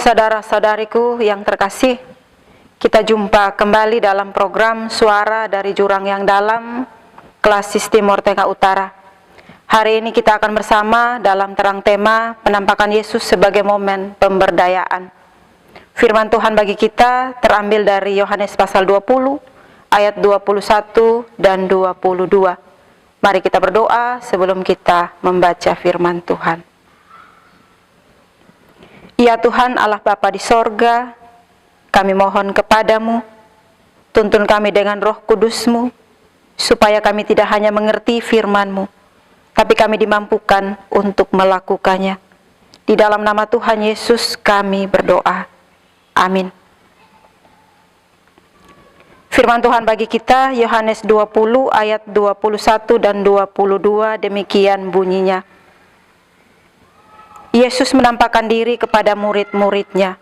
saudara-saudariku yang terkasih, kita jumpa kembali dalam program Suara dari Jurang yang Dalam, kelas Timur Tengah Utara. Hari ini kita akan bersama dalam terang tema penampakan Yesus sebagai momen pemberdayaan. Firman Tuhan bagi kita terambil dari Yohanes pasal 20, ayat 21 dan 22. Mari kita berdoa sebelum kita membaca firman Tuhan. Ya Tuhan Allah Bapa di sorga, kami mohon kepadamu, tuntun kami dengan Roh Kudus-Mu, supaya kami tidak hanya mengerti firman-Mu, tapi kami dimampukan untuk melakukannya. Di dalam nama Tuhan Yesus kami berdoa. Amin. Firman Tuhan bagi kita, Yohanes 20 ayat 21 dan 22, demikian bunyinya. Yesus menampakkan diri kepada murid-muridnya.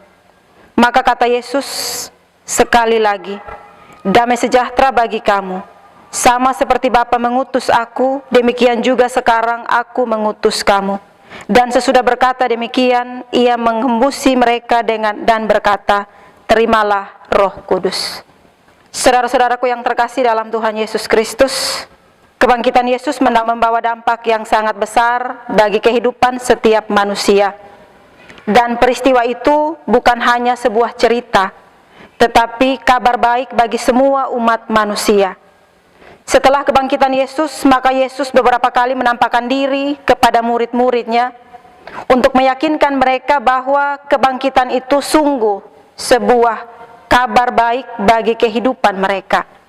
Maka kata Yesus sekali lagi, damai sejahtera bagi kamu. Sama seperti Bapa mengutus aku, demikian juga sekarang aku mengutus kamu. Dan sesudah berkata demikian, ia menghembusi mereka dan berkata, terimalah Roh Kudus. Saudara-saudaraku yang terkasih dalam Tuhan Yesus Kristus, kebangkitan Yesus membawa dampak yang sangat besar bagi kehidupan setiap manusia. Dan peristiwa itu bukan hanya sebuah cerita, tetapi kabar baik bagi semua umat manusia. Setelah kebangkitan Yesus, maka Yesus beberapa kali menampakkan diri kepada murid-muridnya untuk meyakinkan mereka bahwa kebangkitan itu sungguh sebuah kabar baik bagi kehidupan mereka.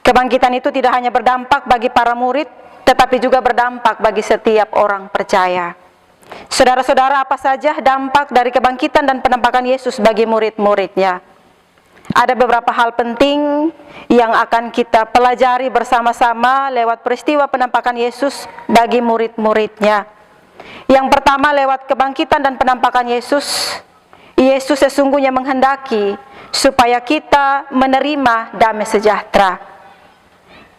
Kebangkitan itu tidak hanya berdampak bagi para murid, tetapi juga berdampak bagi setiap orang percaya. Saudara-saudara, apa saja dampak dari kebangkitan dan penampakan Yesus bagi murid-muridnya? Ada beberapa hal penting yang akan kita pelajari bersama-sama lewat peristiwa penampakan Yesus bagi murid-muridnya. Yang pertama, lewat kebangkitan dan penampakan Yesus, Yesus sesungguhnya menghendaki supaya kita menerima damai sejahtera.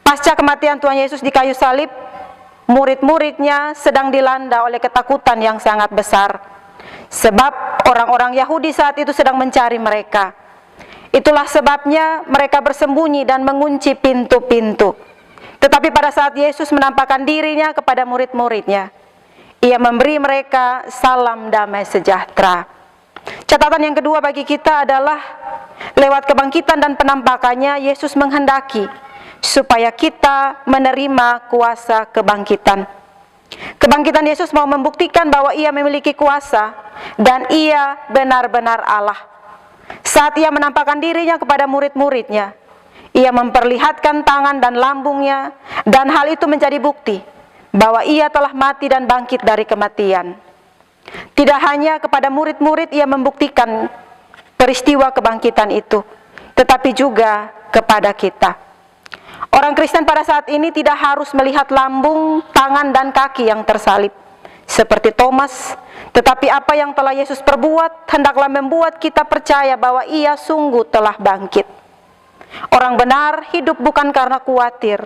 Pasca kematian Tuhan Yesus di kayu salib, murid-muridnya sedang dilanda oleh ketakutan yang sangat besar. Sebab orang-orang Yahudi saat itu sedang mencari mereka. Itulah sebabnya mereka bersembunyi dan mengunci pintu-pintu. Tetapi pada saat Yesus menampakkan dirinya kepada murid-muridnya, ia memberi mereka salam damai sejahtera. Catatan yang kedua bagi kita adalah lewat kebangkitan dan penampakannya, Yesus menghendaki supaya kita menerima kuasa kebangkitan. Kebangkitan Yesus mau membuktikan bahwa ia memiliki kuasa dan ia benar-benar Allah. Saat ia menampakkan dirinya kepada murid-muridnya, ia memperlihatkan tangan dan lambungnya, dan hal itu menjadi bukti bahwa ia telah mati dan bangkit dari kematian. Tidak hanya kepada murid-murid ia membuktikan peristiwa kebangkitan itu, tetapi juga kepada kita. Orang Kristen pada saat ini tidak harus melihat lambung, tangan, dan kaki yang tersalib seperti Thomas, tetapi apa yang telah Yesus perbuat hendaklah membuat kita percaya bahwa ia sungguh telah bangkit. Orang benar hidup bukan karena khawatir,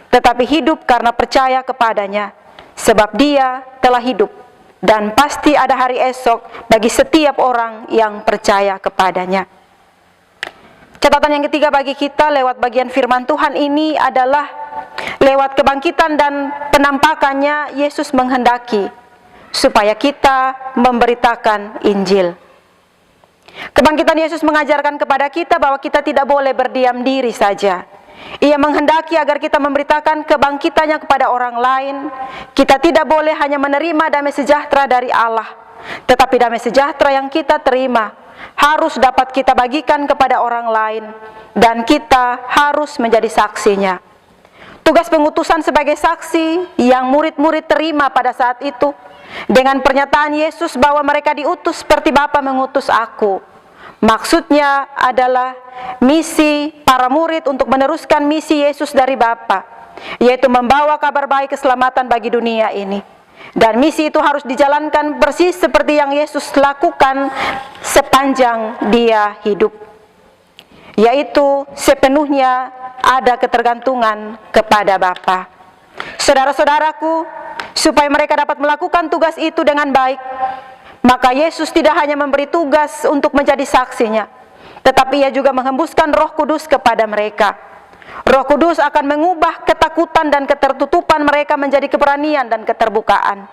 tetapi hidup karena percaya kepadanya, sebab dia telah hidup dan pasti ada hari esok bagi setiap orang yang percaya kepadanya. Catatan yang ketiga bagi kita lewat bagian firman Tuhan ini adalah lewat kebangkitan dan penampakannya, Yesus menghendaki supaya kita memberitakan Injil. Kebangkitan Yesus mengajarkan kepada kita bahwa kita tidak boleh berdiam diri saja. Ia menghendaki agar kita memberitakan kebangkitannya kepada orang lain. Kita tidak boleh hanya menerima damai sejahtera dari Allah, tetapi damai sejahtera yang kita terima harus dapat kita bagikan kepada orang lain, dan kita harus menjadi saksinya. Tugas pengutusan sebagai saksi yang murid-murid terima pada saat itu, dengan pernyataan Yesus bahwa mereka diutus seperti Bapa mengutus aku. Maksudnya adalah misi para murid untuk meneruskan misi Yesus dari Bapa, yaitu membawa kabar baik keselamatan bagi dunia ini. Dan misi itu harus dijalankan persis seperti yang Yesus lakukan sepanjang dia hidup, yaitu sepenuhnya ada ketergantungan kepada Bapa. Saudara-saudaraku, supaya mereka dapat melakukan tugas itu dengan baik, Maka Yesus tidak hanya memberi tugas untuk menjadi saksinya, tetapi Ia juga menghembuskan Roh Kudus kepada mereka. Roh Kudus akan mengubah ketakutan dan ketertutupan mereka menjadi keberanian dan keterbukaan,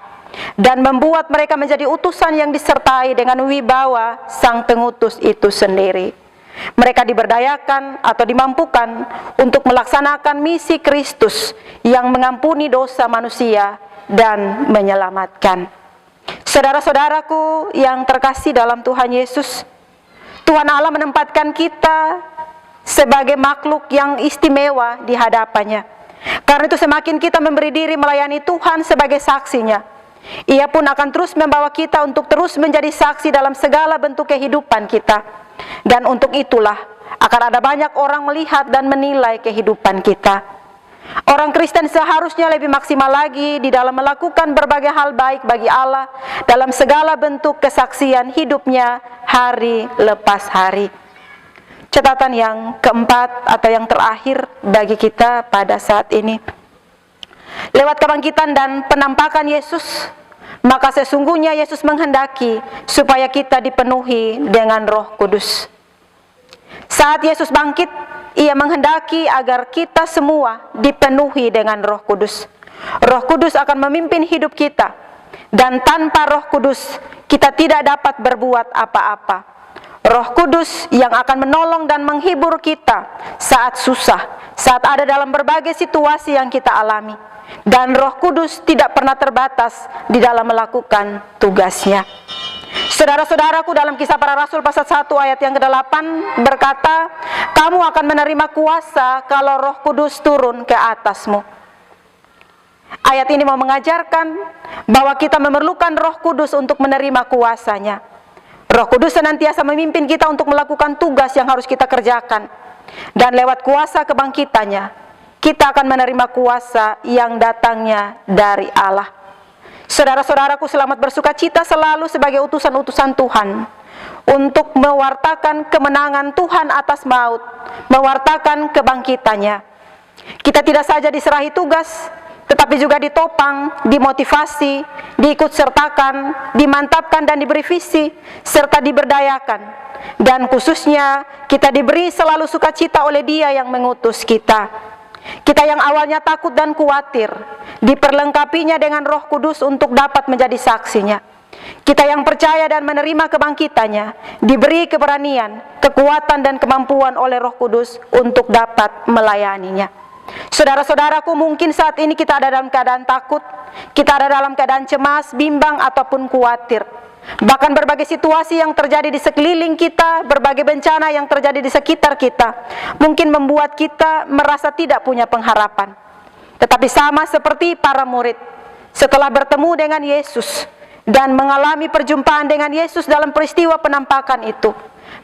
dan membuat mereka menjadi utusan yang disertai dengan wibawa Sang Pengutus itu sendiri. Mereka diberdayakan atau dimampukan untuk melaksanakan misi Kristus yang mengampuni dosa manusia dan menyelamatkan. Saudara-saudaraku yang terkasih dalam Tuhan Yesus, Tuhan Allah menempatkan kita sebagai makhluk yang istimewa di hadapannya. Karena itu semakin kita memberi diri melayani Tuhan sebagai saksinya, Ia pun akan terus membawa kita untuk terus menjadi saksi dalam segala bentuk kehidupan kita. Dan untuk itulah akan ada banyak orang melihat dan menilai kehidupan kita. Orang Kristen seharusnya lebih maksimal lagi di dalam melakukan berbagai hal baik bagi Allah dalam segala bentuk kesaksian hidupnya hari lepas hari. Catatan yang keempat atau yang terakhir bagi kita pada saat ini, lewat kebangkitan dan penampakan Yesus, maka sesungguhnya Yesus menghendaki supaya kita dipenuhi dengan Roh Kudus. Saat Yesus bangkit, Ia menghendaki agar kita semua dipenuhi dengan Roh Kudus. Roh Kudus akan memimpin hidup kita, dan tanpa Roh Kudus kita tidak dapat berbuat apa-apa. Roh Kudus yang akan menolong dan menghibur kita saat susah, saat ada dalam berbagai situasi yang kita alami. Dan Roh Kudus tidak pernah terbatas di dalam melakukan tugasnya. Saudara-saudaraku, dalam Kisah Para Rasul pasal 1 ayat yang ke-8 berkata, kamu akan menerima kuasa kalau Roh Kudus turun ke atasmu. Ayat ini mau mengajarkan bahwa kita memerlukan Roh Kudus untuk menerima kuasanya. Roh Kudus senantiasa memimpin kita untuk melakukan tugas yang harus kita kerjakan. Dan lewat kuasa kebangkitannya, kita akan menerima kuasa yang datangnya dari Allah. Saudara-saudaraku, selamat bersuka cita selalu sebagai utusan-utusan Tuhan untuk mewartakan kemenangan Tuhan atas maut, mewartakan kebangkitannya. Kita tidak saja diserahi tugas, tetapi juga ditopang, dimotivasi, diikut sertakan, dimantapkan dan diberi visi, serta diberdayakan. Dan khususnya kita diberi selalu sukacita oleh Dia yang mengutus kita. Kita yang awalnya takut dan khawatir, diperlengkapinya dengan Roh Kudus untuk dapat menjadi saksinya. Kita yang percaya dan menerima kebangkitannya, diberi keberanian, kekuatan dan kemampuan oleh Roh Kudus untuk dapat melayaninya. Saudara-saudaraku, mungkin saat ini kita ada dalam keadaan takut, kita ada dalam keadaan cemas, bimbang ataupun khawatir. Bahkan berbagai situasi yang terjadi di sekeliling kita, berbagai bencana yang terjadi di sekitar kita, mungkin membuat kita merasa tidak punya pengharapan. Tetapi sama seperti para murid, setelah bertemu dengan Yesus dan mengalami perjumpaan dengan Yesus dalam peristiwa penampakan itu,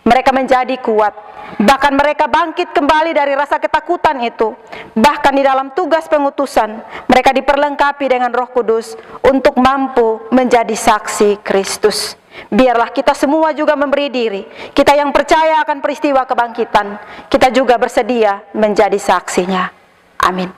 mereka menjadi kuat. Bahkan mereka bangkit kembali dari rasa ketakutan itu. Bahkan di dalam tugas pengutusan, mereka diperlengkapi dengan Roh Kudus untuk mampu menjadi saksi Kristus. Biarlah kita semua juga memberi diri. Kita yang percaya akan peristiwa kebangkitan, kita juga bersedia menjadi saksinya. Amin.